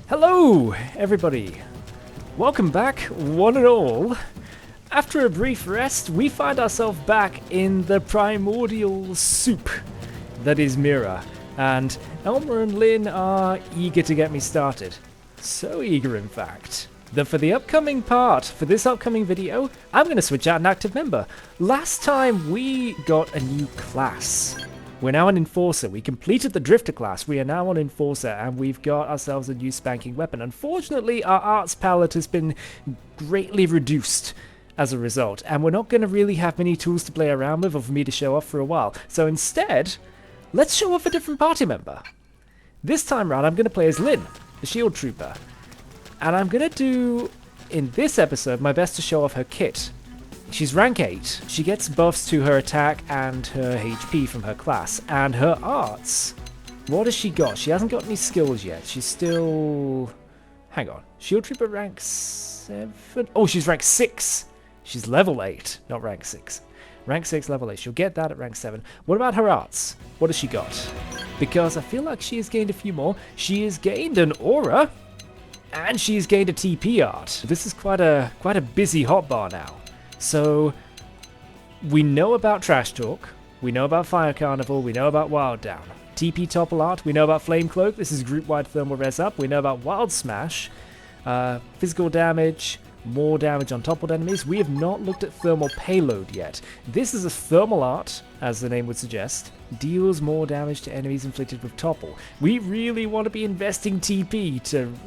Hello, everybody. Welcome back, one and all. After a brief rest, we find ourselves back in the primordial soup that is Mira, and Elmer and Lynn are eager to get me started. So eager, in fact, that for the upcoming part, for this upcoming video, I'm going to switch out an active member. Last time we got a new class. We're now an Enforcer. We completed the Drifter class. We are now an Enforcer, and we've got ourselves a new spanking weapon. Unfortunately, our arts palette has been greatly reduced as a result, and we're not going to really have many tools to play around with or for me to show off for a while. So instead, let's show off a different party member. This time round, I'm going to play as Lynn, the Shield Trooper. And I'm going to do, in this episode, my best to show off her kit. She's rank 8. She gets buffs to her attack and her HP from her class. And her arts, what has she got? She hasn't got any skills yet. She's still... Hang on. Shield Trooper rank 7? Oh, she's rank 6. She's level 8, not rank 6. Rank 6, level 8. She'll get that at rank 7. What about her arts? What has she got? Because I feel like she has gained a few more. She has gained an aura. And she's gained a TP art. This is quite a busy hotbar now. So, we know about Trash Talk, we know about Fire Carnival, we know about Wild Down. TP Topple Art, we know about Flame Cloak, this is group-wide thermal res up, we know about Wild Smash, physical damage, more damage on toppled enemies. We have not looked at Thermal Payload yet. This is a thermal art, as the name would suggest, deals more damage to enemies inflicted with topple. We really want to be investing TP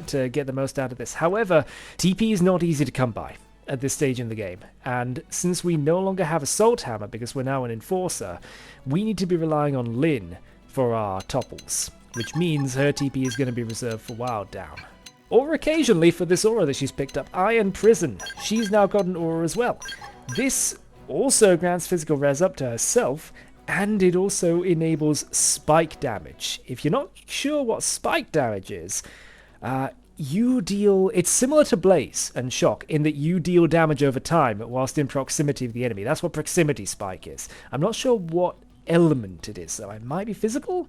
to get the most out of this. However, TP is not easy to come by at this stage in the game, and since we no longer have Assault Hammer because we're now an Enforcer, we need to be relying on Lynn for our topples, which means her TP is going to be reserved for Wild Down. Or occasionally for this aura that she's picked up, Iron Prison. She's now got an aura as well. This also grants physical res up to herself, and it also enables spike damage. If you're not sure what spike damage is, you deal... It's similar to Blaze and Shock in that you deal damage over time whilst in proximity of the enemy. That's what proximity spike is. I'm not sure what element it is, though. It might be physical,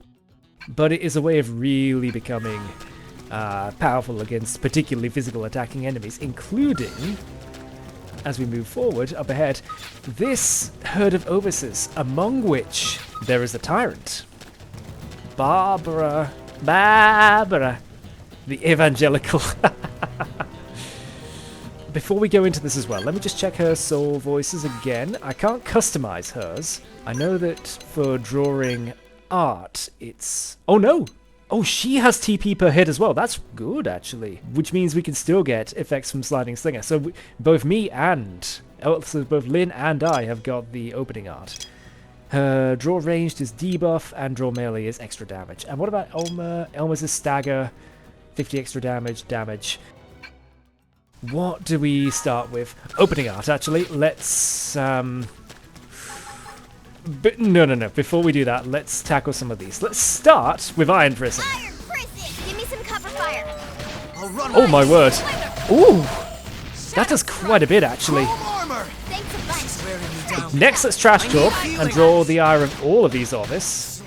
but it is a way of really becoming powerful against particularly physical attacking enemies, including, as we move forward up ahead, this herd of Overseers, among which there is a Tyrant. Barbara, the Evangelical. Before we go into this as well, let me just check her soul voices again. I can't customize hers. I know that for drawing art, it's... Oh no! Oh, she has TP per hit as well. That's good, actually. Which means we can still get effects from Sliding Slinger. So both me and... so both Lynn and I have got the opening art. Her draw ranged is debuff, and draw melee is extra damage. And what about Elmer? Elmer's is stagger, 50 extra damage. What do we start with? Opening art, actually. Let's... But no. Before we do that, let's tackle some of these. Let's start with Iron Prison. Iron Prison! Give me some cover fire. Oh my word. Ooh! That does quite a bit, actually. Next, let's Trash Talk and draw the ire of all of these Orvis.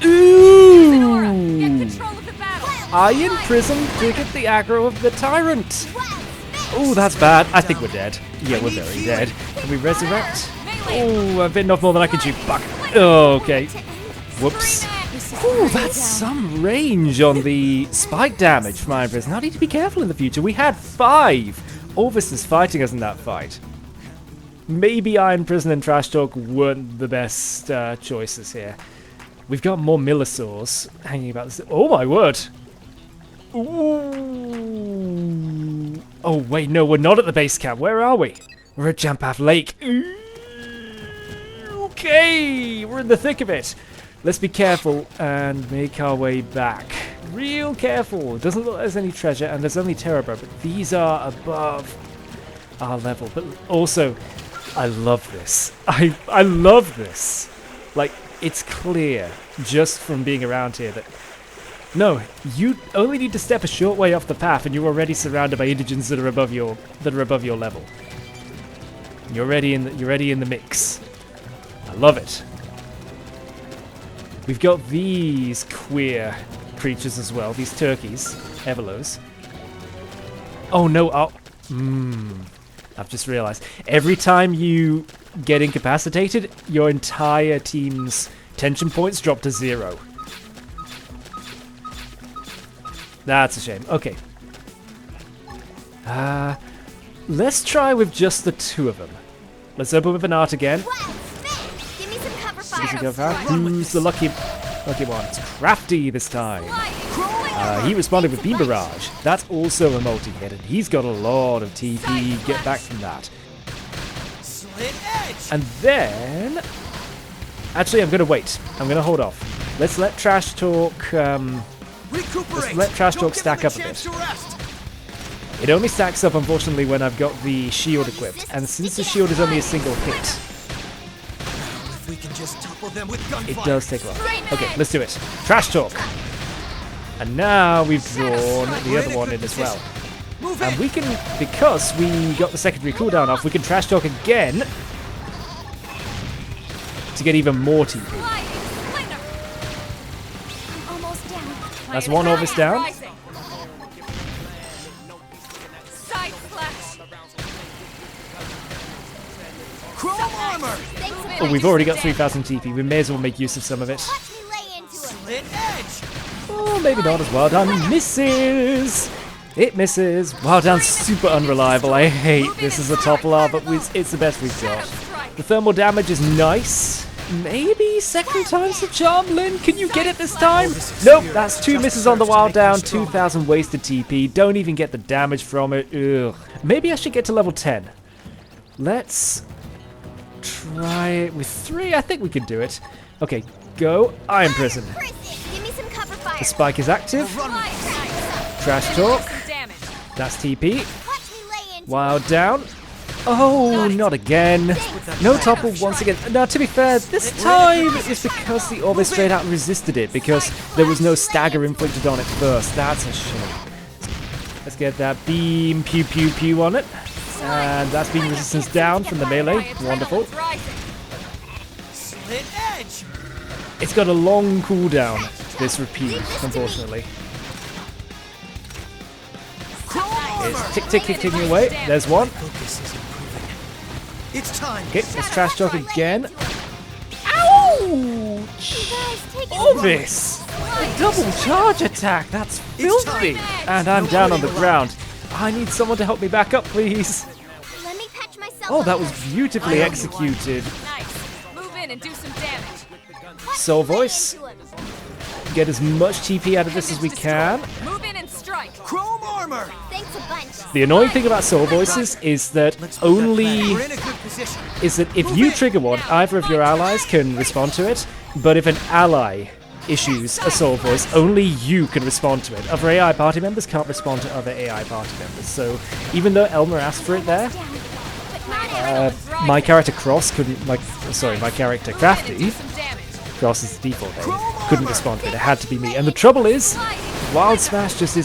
Ooh! Iron Prism triggered the aggro of the Tyrant. Oh, that's bad. I think we're dead. Yeah, we're very dead. Can we resurrect? Oh, I've bitten off more than I can chew. Fuck. Oh, okay. Whoops. Oh, that's some range on the spike damage from Iron Prison. I need to be careful in the future. We had 5 Orvises fighting us in that fight. Maybe Iron Prison and Trash Talk weren't the best choices here. We've got more Millisaurs hanging about this. Oh, my word. Ooh. Oh, wait, no, we're not at the base camp. Where are we? We're at Jampath Lake. Okay, we're in the thick of it. Let's be careful and make our way back. Real careful. It doesn't look like there's any treasure, and there's only Terrorburr, but these are above our level. But also, I love this. I love this. Like, it's clear just from being around here that no, you only need to step a short way off the path and you're already surrounded by indigents that are above your level. You're already in the mix. I love it. We've got these queer creatures as well, these turkeys, Everlos. Oh no, I've just realized. Every time you get incapacitated, your entire team's tension points drop to 0. That's a shame. Okay. Let's try with just the 2 of them. Let's open with an art again. Give me some cover fire. Who's the lucky one? It's Crafty this time. He responded with Beam Barrage. That's also a multi-hit, and he's got a lot of TP. Get back from that. And then... Actually, I'm going to wait. I'm going to hold off. Let's let Trash Talk... stack up a bit. It only stacks up, unfortunately, when I've got the shield equipped. And since the shield is only a single hit... We can just topple them with gunfire. It does take long. Okay, let's do it. Trash Talk. And now we've drawn the other one in as well. And we can, because we got the secondary cooldown off, we can Trash Talk again to get even more TP. That's one Orvis down. Oh, we've already got 3,000 TP. We may as well make use of some of it. Oh, maybe not as well done. Misses! It misses. Wild Down's super unreliable. I hate this as a toppler, but it's the best we've got. The thermal damage is nice. Maybe second time's the charm, Lynn? Can you get it this time? Nope, that's 2 misses on the Wild Down, 2,000 wasted TP. Don't even get the damage from it. Ugh. Maybe I should get to level 10. Let's try it with 3. I think we can do it. Okay, go. Iron Prison. The spike is active. Trash Talk. That's TP. Wild Down. Oh, not again. No topple once again. Now, to be fair, this time it's because the Orbis straight out resisted it, because there was no stagger inflicted on it first. That's a shame. Let's get that beam pew pew pew on it. And that's beam resistance down from the melee. Wonderful. It's got a long cooldown, this repeat, unfortunately. It's tick tick tick ticking away. There's one. It's time. Okay, let's Trash Talk again. Ouch! Orvis! A double charge attack! That's filthy! And I'm down on the ground. I need someone to help me back up, please. Let me patch myself. Oh, that was beautifully executed. Nice. Move in and do some damage. Soul Voice. Get as much TP out of this as we can. Move in and strike. Chrome armor. Thanks a bunch. The annoying thing about Soul Voices is that if you trigger one, either of your allies can respond to it, but if an ally issues a Soul Voice, only you can respond to it. Other AI party members can't respond to other AI party members, so even though Elmer asked for it there, my character Cross couldn't, my character Crafty, Cross is the default name, couldn't respond to it. It had to be me. And the trouble is, Wild Smash just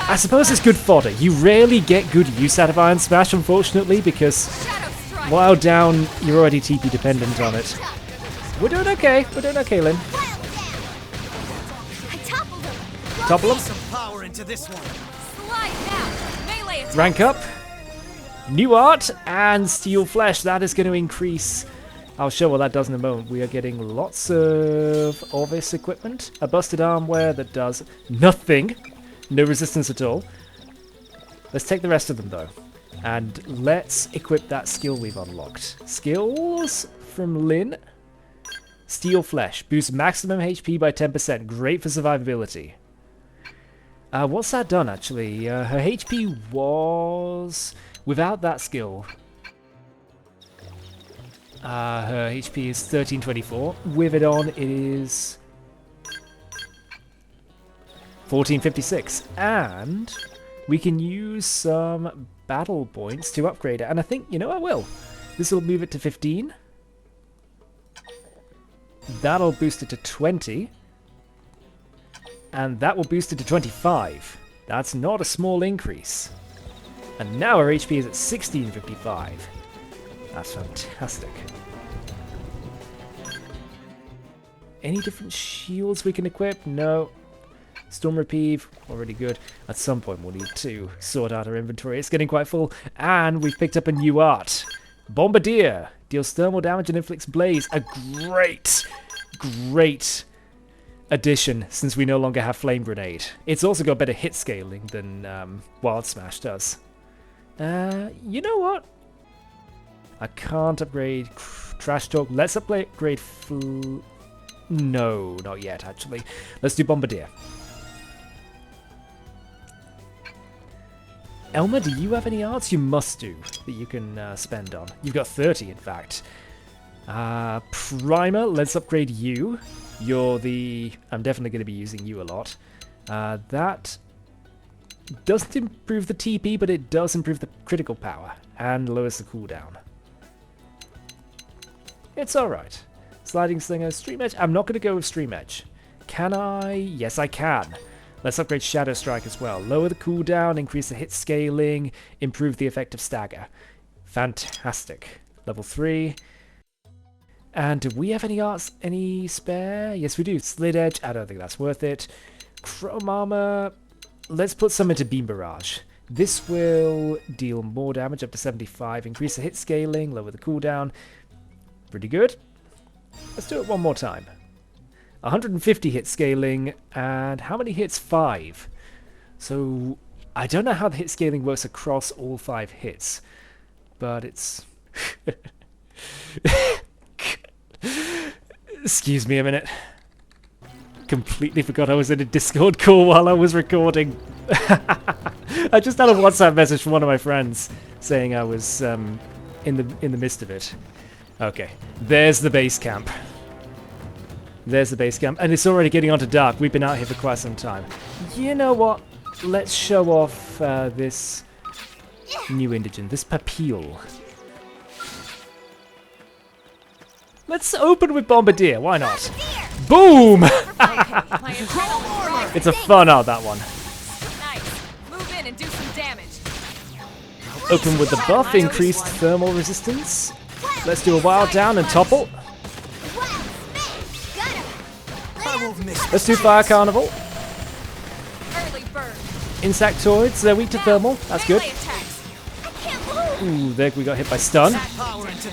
I suppose it's good fodder. You rarely get good use out of Iron Smash, unfortunately, because Wild Down, you're already TP dependent on it. We're doing okay. We're doing okay, Lynn. Topple him. Rank up. New art and Steel Flesh. That is going to increase. I'll show what that does in a moment. We are getting lots of Orvis equipment. A busted armware that does nothing. No resistance at all. Let's take the rest of them, though. And let's equip that skill we've unlocked. Skills from Lynn. Steel Flesh. Boosts maximum HP by 10%. Great for survivability. What's that done, actually? Her HP was... Without that skill... her HP is 1324. With it on, it is 1456. And we can use some battle points to upgrade it. And I think, I will. This will move it to 15. That'll boost it to 20. And that will boost it to 25. That's not a small increase. And now our HP is at 1655. That's fantastic. any different shields we can equip? No. Storm Reprieve, already good. At some point we'll need to sort out our inventory. It's getting quite full. And we've picked up a new art. Bombardier. Deals thermal damage and inflicts blaze. A great addition since we no longer have Flame Grenade. It's also got better hit scaling than Wild Smash does. You know what? I can't upgrade Trash Talk. Let's upgrade No, not yet actually. Let's do Bombardier. Elmer, do you have any arts? You must do, that you can spend on. You've got 30, in fact. Primer, let's upgrade you. You're the... I'm definitely going to be using you a lot. That doesn't improve the TP, but it does improve the critical power and lowers the cooldown. It's alright. Sliding Slinger, Stream Edge. I'm not going to go with Stream Edge. Can I? Yes, I can. Let's upgrade Shadow Strike as well. Lower the cooldown, increase the hit scaling, improve the effect of stagger. Fantastic. Level 3. And do we have any arts, any spare? Yes, we do. Slit Edge, I don't think that's worth it. Chrome Armor, let's put some into Beam Barrage. This will deal more damage, up to 75, increase the hit scaling, lower the cooldown. Pretty good. Let's do it one more time. 150 hit scaling, and how many hits? 5. So, I don't know how the hit scaling works across all 5 hits, but it's... Excuse me a minute. Completely forgot I was in a Discord call while I was recording. I just had a WhatsApp message from one of my friends saying I was in the midst of it. Okay, there's the base camp. There's the base camp, and it's already getting on to dark. We've been out here for quite some time. You know what? Let's show off this new indigent, this Papil. Let's open with Bombardier, why not? Boom! It's a fun art, that one. Nice. Move in and do some damage. Open with the buff, increased thermal resistance. Let's do a wild down and topple. Let's do Fire Carnival. Early bird. Insectoids, they're weak to thermal. That's good. Ooh, there we got hit by stun.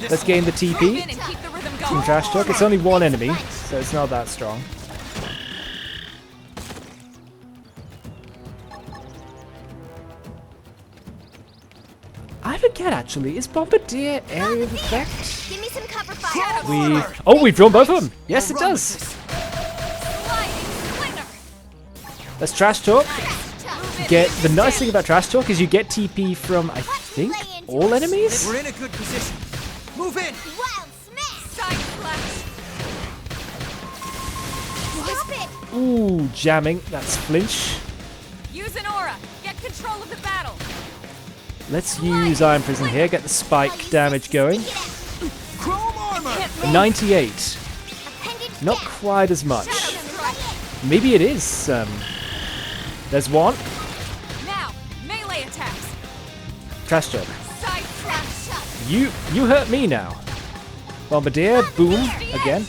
Let's gain the TP. Team Trash Talk. It's only one enemy, so it's not that strong. I forget actually, is Bombardier area of effect? Give me some cover fire. We've drawn both of them. Yes, it does. Let's Trash Talk. The nice thing about Trash Talk is you get TP from, I think, all enemies? We're in a good position. Move in. Wild smash. Side flash. Stop it. Ooh, jamming. That's flinch. Use an aura. Get control of the battle. Let's use Iron Prison here. Get the spike damage going. Chrome armor. 98. Not quite as much. Maybe it is. There's one. Now, melee attacks. Trash Talk. Side flash. You hurt me now. Bombardier, boom, again.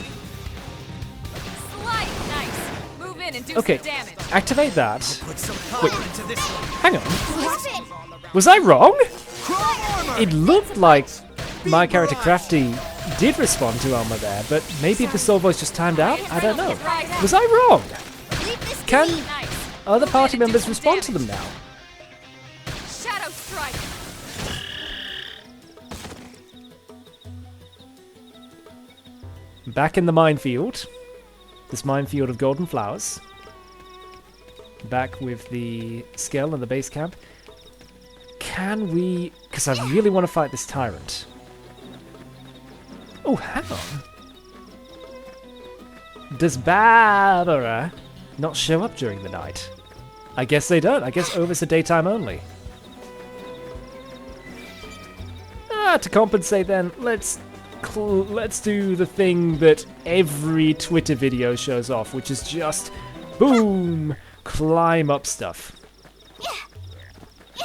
Slide. Nice. Move in and do Okay, some damage. activate that. Put some power into this one. Hang on. Stop it. Was I wrong? Chrome armor. It looked like my character Crafty did respond to Elmer there, but maybe the soul voice just timed out? I don't know. Was I wrong? Leave this to Can me. Nice. other Move party in and do members some respond to them damage. now? Shadow strike. Back in the minefield. This minefield of golden flowers. Back with the skill and the base camp. Can we... Because I really want to fight this tyrant. Oh, hang on. Does Barbara not show up during the night? I guess they don't. I guess Ovis are daytime only. To compensate then, let's do the thing that every Twitter video shows off, which is just, boom, climb up stuff.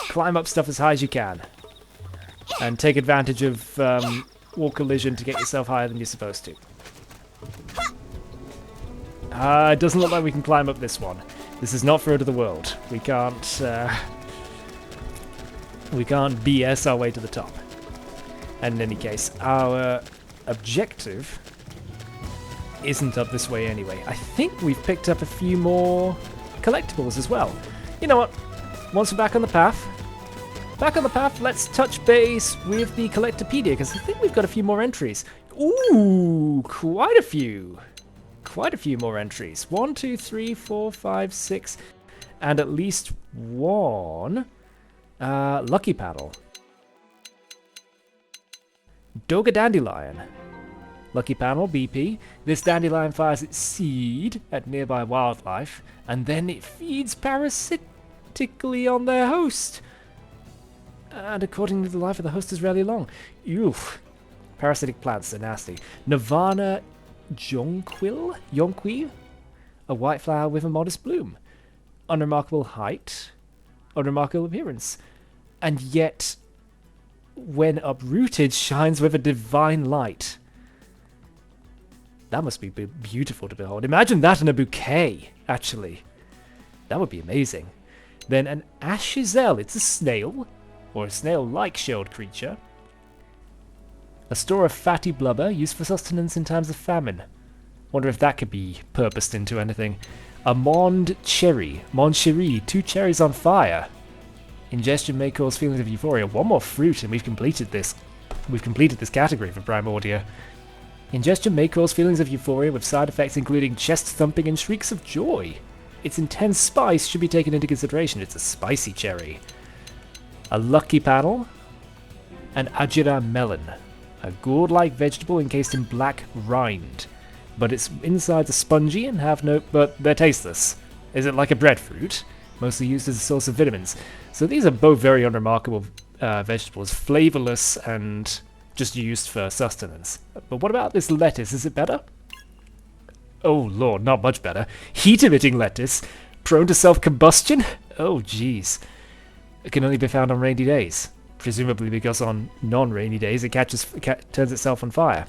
Climb up stuff as high as you can. And take advantage of wall collision to get yourself higher than you're supposed to. It doesn't look like we can climb up this one. This is not for Road to the World. We can't BS our way to the top. And in any case, our objective isn't up this way anyway. I think we've picked up a few more collectibles as well. You know what? Once we're back on the path, let's touch base with the Collectopedia, because I think we've got a few more entries. Ooh, quite a few. Quite a few more entries. 1, 2, 3, 4, 5, 6, and at least one lucky paddle. Doga Dandelion. Lucky panel, BP. This dandelion fires its seed at nearby wildlife, and then it feeds parasitically on their host. And according to the life of the host is rarely long. Oof. Parasitic plants are nasty. Nirvana Yonquil? A white flower with a modest bloom. Unremarkable height. Unremarkable appearance. And yet, when uprooted, shines with a divine light. That must be beautiful to behold. Imagine that in a bouquet, actually. That would be amazing. Then an Ashizel. It's a snail, or a snail-like shelled creature. A store of fatty blubber used for sustenance in times of famine. Wonder if that could be purposed into anything. A Monde Cherry. 2 cherries on fire. Ingestion may cause feelings of euphoria. One more fruit and we've completed this. We've completed this category for Primordia. Ingestion may cause feelings of euphoria with side effects including chest thumping and shrieks of joy. Its intense spice should be taken into consideration. It's a spicy cherry. A lucky panel. An Ajira melon. A gourd-like vegetable encased in black rind. But its insides are spongy and have no... but they're tasteless. Is it like a breadfruit? Mostly used as a source of vitamins. So these are both very unremarkable vegetables. Flavorless and just used for sustenance. But what about this lettuce? Is it better? Oh lord, not much better. Heat-emitting lettuce. Prone to self-combustion? Oh jeez. It can only be found on rainy days. Presumably because on non-rainy days it turns itself on fire.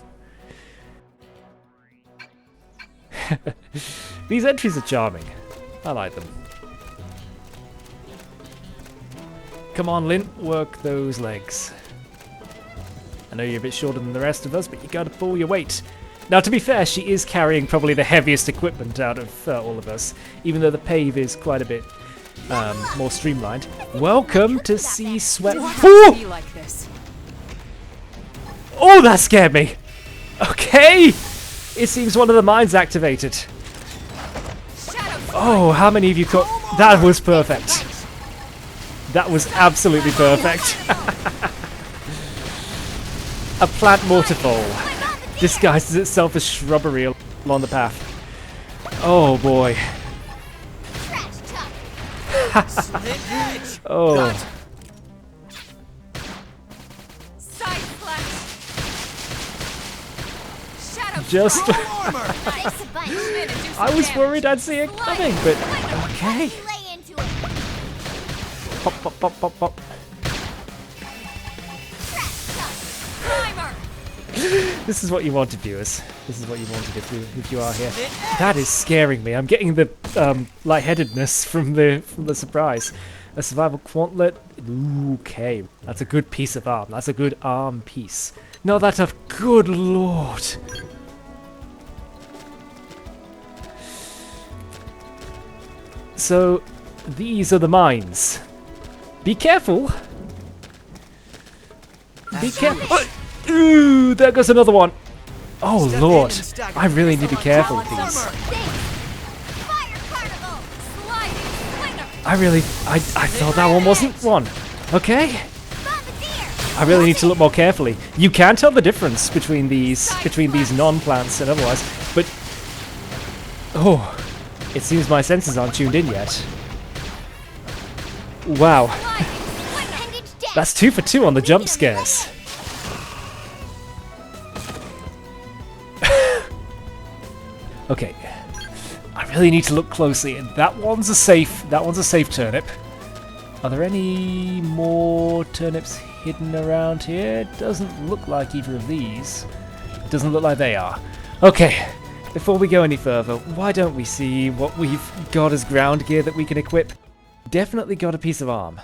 These entries are charming. I like them. Come on, Lynn, work those legs. I know you're a bit shorter than the rest of us, but you gotta pull your weight. Now, to be fair, she is carrying probably the heaviest equipment out of all of us, even though the pave is quite a bit more streamlined. Welcome to Seaswept. Be like this. Oh, that scared me. Okay, it seems one of the mines activated. Oh, how many of you caught? That was perfect. That was absolutely perfect. A plant mortarfall disguises itself as shrubbery along the path. Oh boy. Oh. Side splash. Shadow Just. Thanks a bunch. Move in and do some I was damage. worried I'd see it coming, but okay. Lay into it. Pop, pop, pop, pop, pop. Primer. This is what you wanted, viewers. This is what you wanted if you are here. That is scaring me. I'm getting the lightheadedness from the surprise. A survival quantlet. Okay, that's a good piece of arm. That's a good arm piece. No, that's a good lord. So, these are the mines. Be careful. Be careful. Ooh, there goes another one. Oh lord, I really need to be careful with these. Fire carnival. Sliding slinger. I thought that one wasn't one. Okay, Bombardier. I really need to look more carefully. You can tell the difference between these non-plants and otherwise, but oh, it seems my senses aren't tuned in yet. Wow, Appendage death. that's 2 for 2 on the jump scares. Okay, I really need to look closely. That one's a safe turnip. Are there any more turnips hidden around here? It doesn't look like either of these. It doesn't look like they are. Okay, before we go any further, why don't we see what we've got as ground gear that we can equip? Definitely got a piece of arm.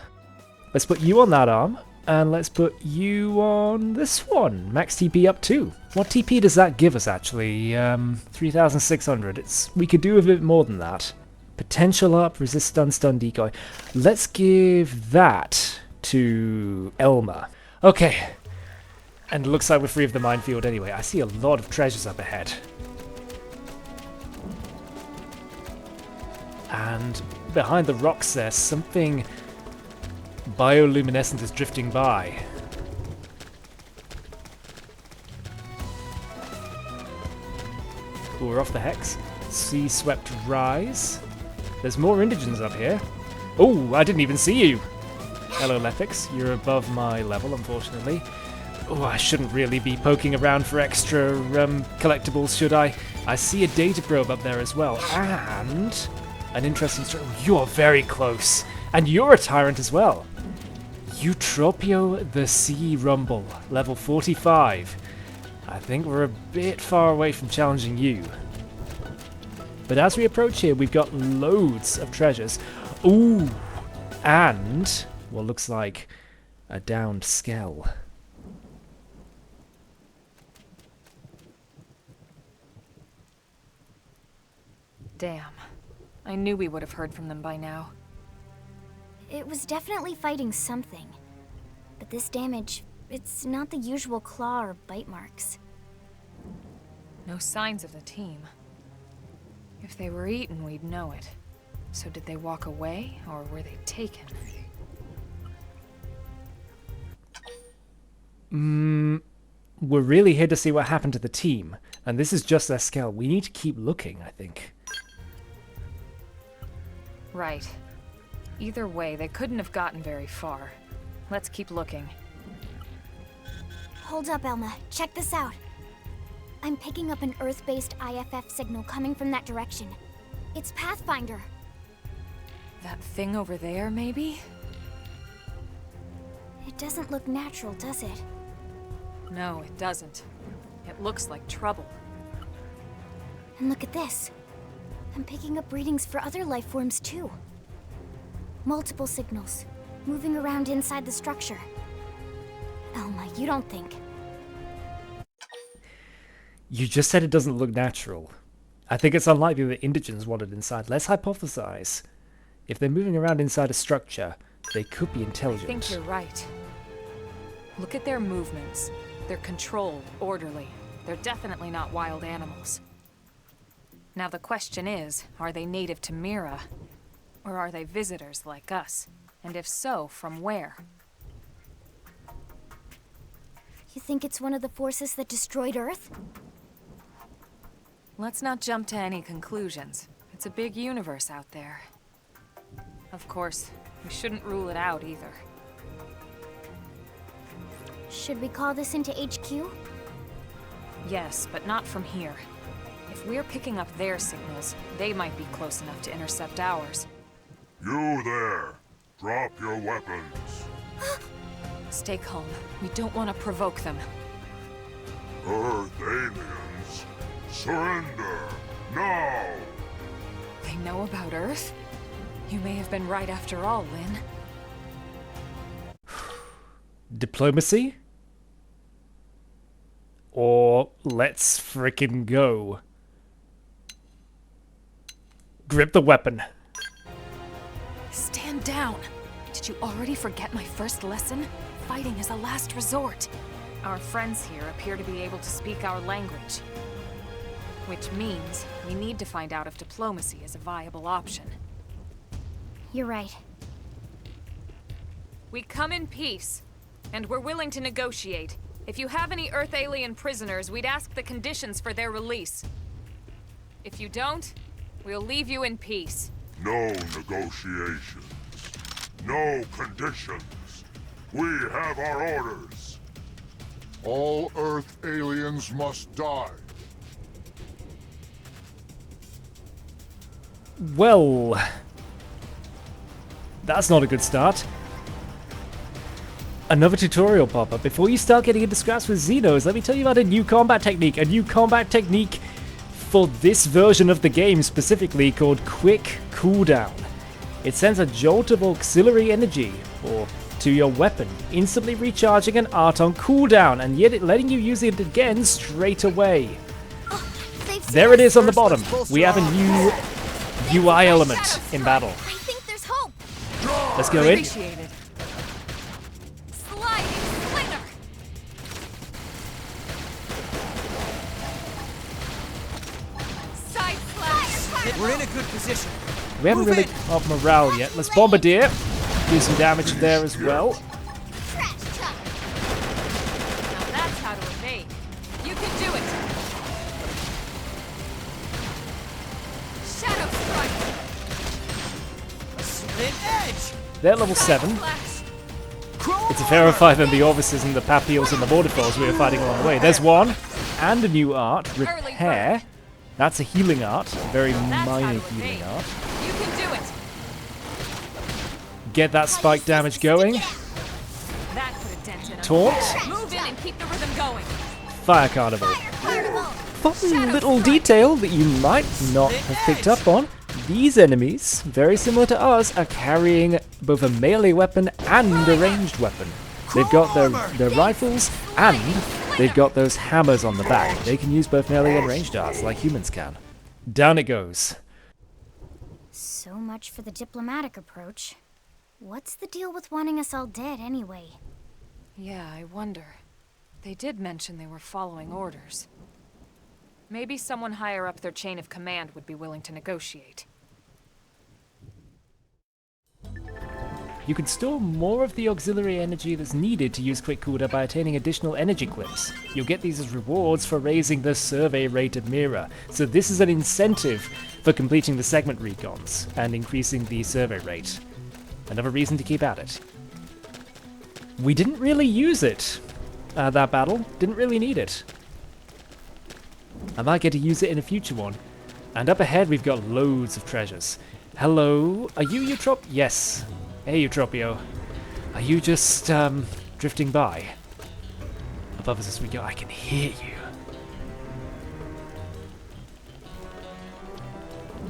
Let's put you on that arm, and let's put you on this one. Max TP up 2. What TP does that give us, actually? 3,600. We could do a bit more than that. Potential up, resist stun decoy. Let's give that to Elma. Okay. And it looks like we're free of the minefield anyway. I see a lot of treasures up ahead. And behind the rocks there's something bioluminescent is drifting by. Ooh, we're off the hex. Seaswept Rise. There's more indigents up here. Oh, I didn't even see you. Hello, Lefix. You're above my level, unfortunately. Oh, I shouldn't really be poking around for extra collectibles, should I? I see a data probe up there as well, and an interesting story. You're very close, and you're a tyrant as well. Eutropio the Sea Rumble, level 45. I think we're a bit far away from challenging you. But as we approach here, we've got loads of treasures. Ooh, and what looks like a downed skell. Damn. I knew we would have heard from them by now. It was definitely fighting something. But this damage, it's not the usual claw or bite marks. No signs of the team. If they were eaten, we'd know it. So did they walk away, or were they taken? We're really here to see what happened to the team, and this is just their skell. We need to keep looking, I think. Right. Either way, they couldn't have gotten very far. Let's keep looking. Hold up, Elma. Check this out. I'm picking up an Earth-based IFF signal coming from that direction. It's Pathfinder. That thing over there, maybe? It doesn't look natural, does it? No, it doesn't. It looks like trouble. And look at this. I'm picking up readings for other life forms too. Multiple signals, moving around inside the structure. Elma, you don't think... You just said it doesn't look natural. I think it's unlikely that indigents wanted inside. Let's hypothesize. If they're moving around inside a structure, they could be intelligent. I think you're right. Look at their movements. They're controlled, orderly. They're definitely not wild animals. Now the question is, are they native to Mira? Or are they visitors like us? And if so, from where? You think it's one of the forces that destroyed Earth? Let's not jump to any conclusions. It's a big universe out there. Of course, we shouldn't rule it out either. Should we call this into HQ? Yes, but not from here. If we're picking up their signals, they might be close enough to intercept ours. You there! Drop your weapons! Stay calm. We don't want to provoke them. Earth aliens! Surrender! Now! They know about Earth? You may have been right after all, Lynn. Diplomacy? Or let's frickin' go. Grip the weapon. Stand down! Did you already forget my first lesson? Fighting is a last resort. Our friends here appear to be able to speak our language. Which means we need to find out if diplomacy is a viable option. You're right. We come in peace, and we're willing to negotiate. If you have any Earth alien prisoners, we'd ask the conditions for their release. If you don't, we'll leave you in peace. No negotiations. No conditions. We have our orders. All Earth aliens must die. Well, that's not a good start. Another tutorial pop-up. Before you start getting into scraps with Xenos, let me tell you about a new combat technique. A new combat technique for this version of the game specifically called Quick Cooldown. It sends a jolt of auxiliary energy to your weapon, instantly recharging an art on cooldown, and yet it letting you use it again straight away. There it is on the bottom. We have a new UI element in battle. I think there's hope. Let's go in. Initiated. Sliding slinger. Side slash. We're in a good position. We haven't really got morale yet. Let's bombardier. Do some damage there as well. Trash chuck. Now that's how to evade. You can do it. Shadow strike. Slit edge. They're level 7. Flash. It's a fairer fight than the Orvises and the Papils and the Border Trolls we were fighting along the way. There's one. And a new art. Repair. That's a healing art. Very minor healing art. You can do it. Get that spike damage going. That put a dent in him. Taunt. Move in and keep the rhythm going. Fire Carnival. Fun little detail that you might not have picked up on. These enemies, very similar to us, are carrying both a melee weapon and a ranged weapon. They've got their rifles and they've got those hammers on the back. They can use both melee and ranged darts like humans can. Down it goes. So much for the diplomatic approach. What's the deal with wanting us all dead anyway? Yeah, I wonder. They did mention they were following orders. Maybe someone higher up their chain of command would be willing to negotiate. You can store more of the auxiliary energy that's needed to use Quick Cooldown by attaining additional energy quips. You'll get these as rewards for raising the survey rate of Mira, so this is an incentive for completing the segment recons and increasing the survey rate. Another reason to keep at it. We didn't really use it, that battle. Didn't really need it. I might get to use it in a future one. And up ahead we've got loads of treasures. Hello, are you Eutrop? Yes. Hey Eutropio. Are you just, drifting by? Above us as we go, I can hear you.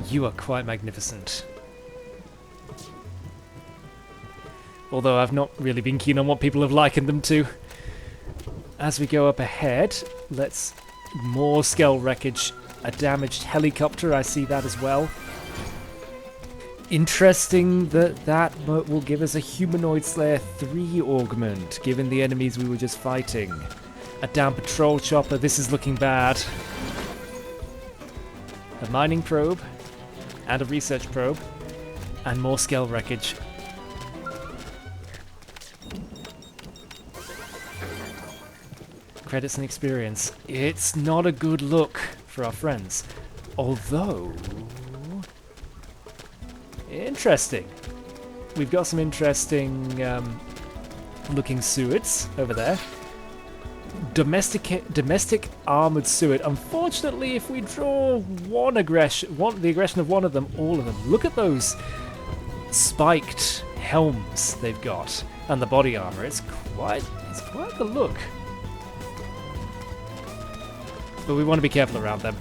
You are quite magnificent. Although I've not really been keen on what people have likened them to. As we go up ahead, let's... More Skell wreckage. A damaged helicopter, I see that as well. Interesting that will give us a Humanoid Slayer 3 augment, given the enemies we were just fighting. A down patrol chopper, this is looking bad. A mining probe, and a research probe, and more Skell wreckage. Credits and experience. It's not a good look for our friends. Although... Interesting. We've got some interesting looking suets over there. Domestic armored suet. Unfortunately, if we draw the aggression of one of them, all of them. Look at those spiked helms they've got and the body armor. It's quite the look. But we want to be careful around them.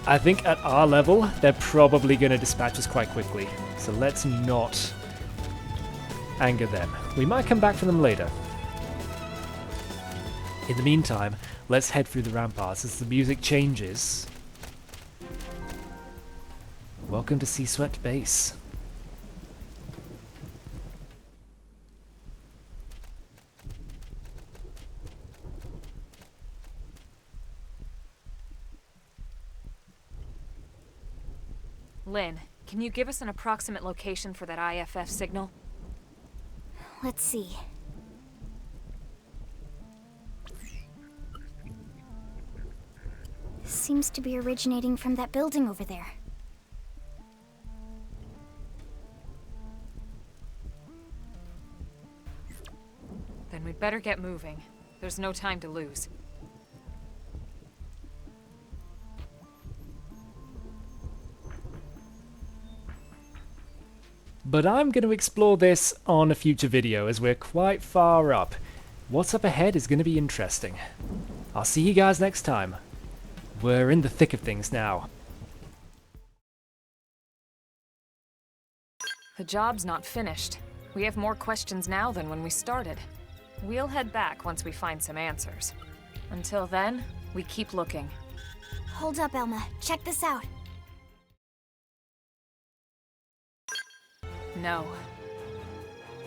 I think at our level, they're probably going to dispatch us quite quickly. So let's not anger them. We might come back for them later. In the meantime, let's head through the ramparts as the music changes. Welcome to Seaswept Base. Lynn, can you give us an approximate location for that IFF signal? Let's see. Seems to be originating from that building over there. Then we'd better get moving. There's no time to lose. But I'm going to explore this on a future video as we're quite far up. What's up ahead is going to be interesting. I'll see you guys next time. We're in the thick of things now. The job's not finished. We have more questions now than when we started. We'll head back once we find some answers. Until then, we keep looking. Hold up, Elma. Check this out. No.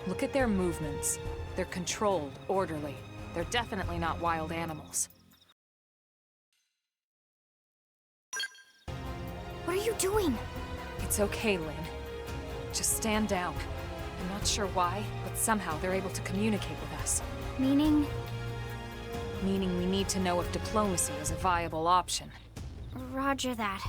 Look at their movements. They're controlled, orderly. They're definitely not wild animals. What are you doing? It's okay, Lynn. Just stand down. I'm not sure why, but somehow they're able to communicate with us. Meaning? Meaning we need to know if diplomacy is a viable option. Roger that.